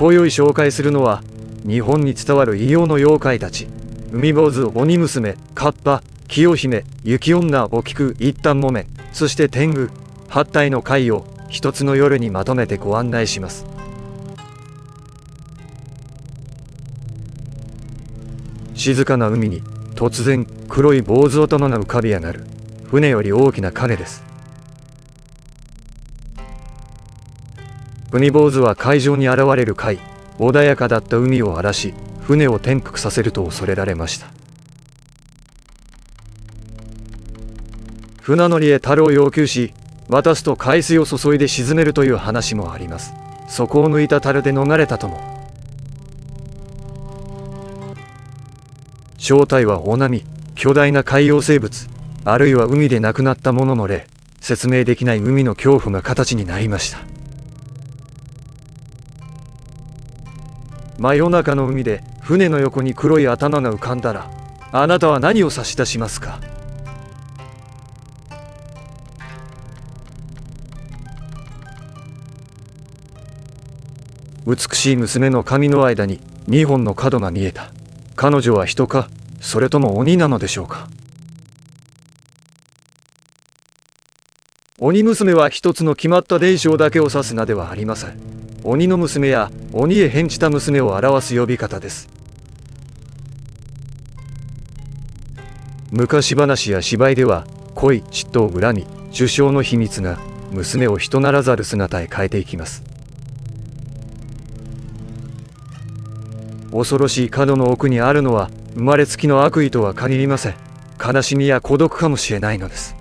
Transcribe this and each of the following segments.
今宵紹介するのは、日本に伝わる異様の妖怪たち。海坊主、鬼娘、カッパ、清姫、雪女を聞く一旦木綿、そして天狗、8体の怪を一つの夜にまとめてご案内します。静かな海に突然黒い坊主頭が浮かび上がる。船より大きな影です。海坊主は海上に現れる怪、穏やかだった海を荒らし、船を転覆させると恐れられました。船乗りへ樽を要求し、渡すと海水を注いで沈めるという話もあります。そこを抜いた樽で逃れたとも。正体は大波、巨大な海洋生物、あるいは海で亡くなったものの霊。説明できない海の恐怖が形になりました。真夜中の海で船の横に黒い頭が浮かんだら、あなたは何を差し出しますか？美しい娘の髪の間に2本の角が見えた。彼女は人か、それとも鬼なのでしょうか。鬼娘は一つの決まった伝承だけを指す名ではありません。鬼の娘や鬼へ変じた娘を表す呼び方です。昔話や芝居では、恋、嫉妬、恨み、受賞の秘密が娘を人ならざる姿へ変えていきます。恐ろしい角の奥にあるのは生まれつきの悪意とは限りません。悲しみや孤独かもしれないのです。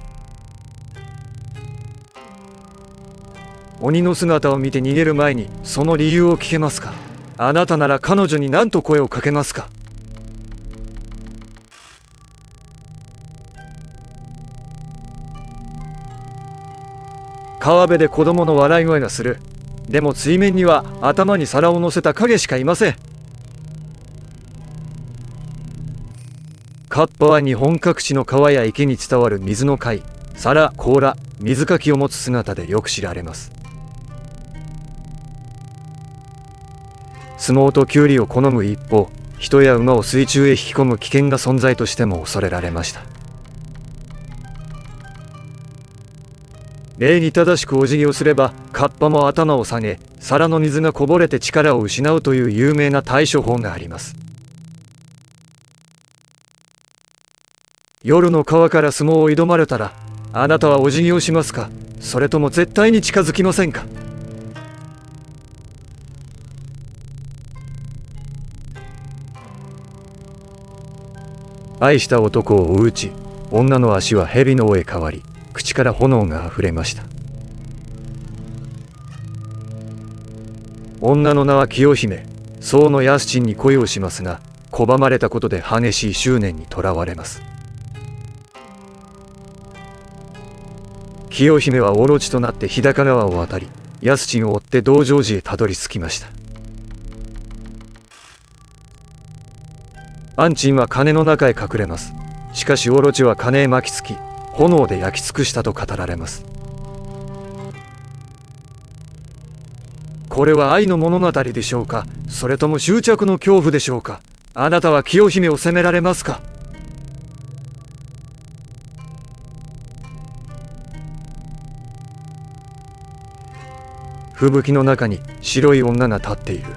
鬼の姿を見て逃げる前にその理由を聞けますか？あなたなら彼女に何と声をかけますか？川辺で子供の笑い声がする。でも水面には頭に皿を乗せた影しかいません。カッパは日本各地の川や池に伝わる水の貝、皿、甲羅、水かきを持つ姿でよく知られます。相撲とキュウリを好む一方、人や馬を水中へ引き込む危険な存在としても恐れられました。礼に正しくお辞儀をすれば、カッパも頭を下げ、皿の水がこぼれて力を失うという有名な対処法があります。夜の川から相撲を挑まれたら、あなたはお辞儀をしますか？それとも絶対に近づきませんか？愛した男を追ううち、女の足は蛇の尾へ変わり、口から炎があふれました。女の名は清姫、僧のヤスチンに恋をしますが、拒まれたことで激しい執念にとらわれます。清姫はオロチとなって日高川を渡り、ヤスチンを追って道成寺へたどり着きました。アンチンは鐘の中へ隠れます。しかしオロチは鐘へ巻きつき、炎で焼き尽くしたと語られます。これは愛の物語でしょうか？それとも執着の恐怖でしょうか？あなたは清姫を責められますか？吹雪の中に白い女が立っている。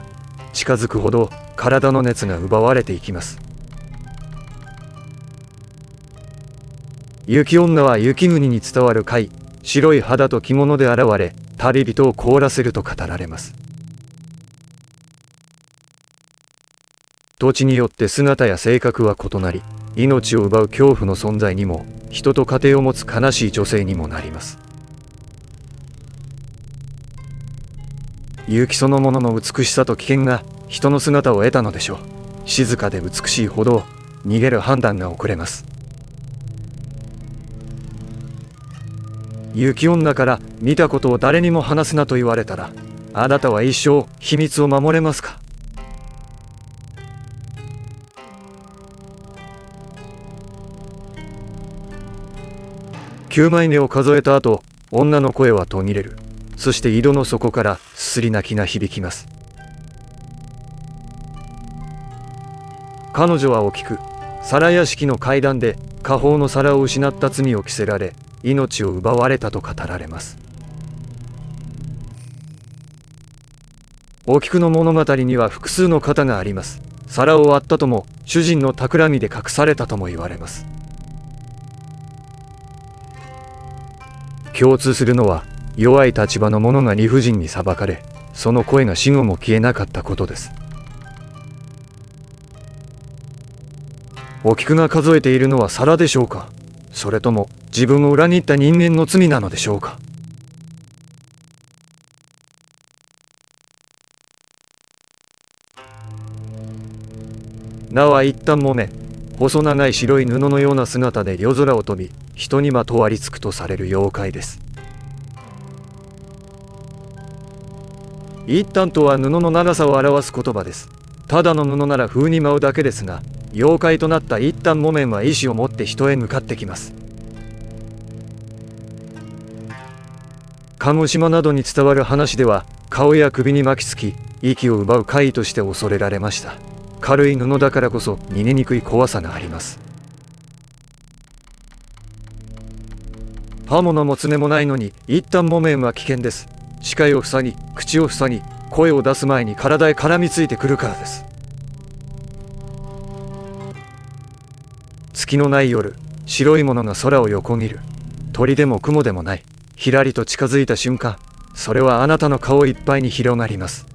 近づくほど体の熱が奪われていきます。雪女は雪国に伝わる怪、白い肌と着物で現れ、旅人を凍らせると語られます。土地によって姿や性格は異なり、命を奪う恐怖の存在にも、人と家庭を持つ悲しい女性にもなります。雪そのものの美しさと危険が人の姿を得たのでしょう。静かで美しいほど逃げる判断が遅れます。雪女から見たことを誰にも話すなと言われたら、あなたは一生秘密を守れますか？9枚目を数えた後、女の声は途切れる。そして井戸の底からすすり泣きが響きます。彼女は大きく皿屋敷の階段で家宝の皿を失った罪を着せられ、命を奪われたと語られます。お菊の物語には複数の型があります。皿を割ったとも、主人の企みで隠されたとも言われます。共通するのは、弱い立場の者が理不尽に裁かれ、その声が死後も消えなかったことです。お菊が数えているのは皿でしょうか、それとも自分を裏切った人間の罪なのでしょうか。名は一旦もめ、細長い白い布のような姿で夜空を飛び、人にまとわりつくとされる妖怪です。一旦とは布の長さを表す言葉です。ただの布なら風に舞うだけですが、妖怪となった一旦木綿は意志を持って人へ向かってきます。鹿児島などに伝わる話では、顔や首に巻きつき、息を奪う怪異として恐れられました。軽い布だからこそ逃げにくい怖さがあります。刃物も爪もないのに一旦木綿は危険です。視界を塞ぎ、口を塞ぎ、声を出す前に体へ絡みついてくるからです。月のない夜、白いものが空を横切る。鳥でも雲でもない。ひらりと近づいた瞬間、それはあなたの顔いっぱいに広がります。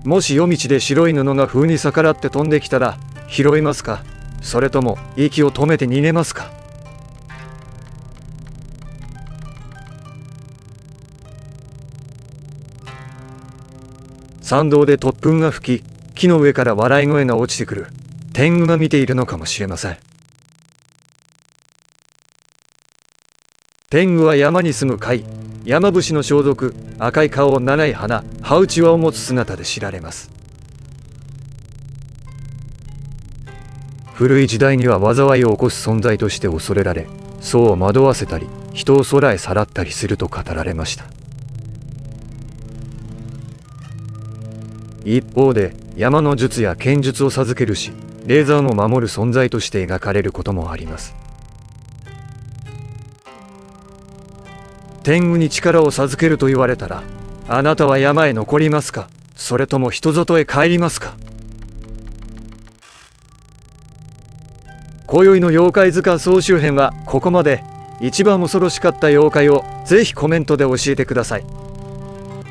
もし夜道で白い布が風に逆らって飛んできたら、拾いますか、それとも息を止めて逃げますか。山道で突風が吹き、木の上から笑い声が落ちてくる。天狗が見ているのかもしれません。天狗は山に住む怪、山伏の装束、赤い顔、長い鼻、羽うちわを持つ姿で知られます。古い時代には災いを起こす存在として恐れられ、僧を惑わせたり、人を空へさらったりすると語られました。一方で、山の術や剣術を授けるし、レーザーも守る存在として描かれることもあります。天狗に力を授けると言われたら、あなたは山へ残りますか、それとも人里へ帰りますか。今宵の妖怪図鑑総集編はここまで。一番恐ろしかった妖怪をぜひコメントで教えてください。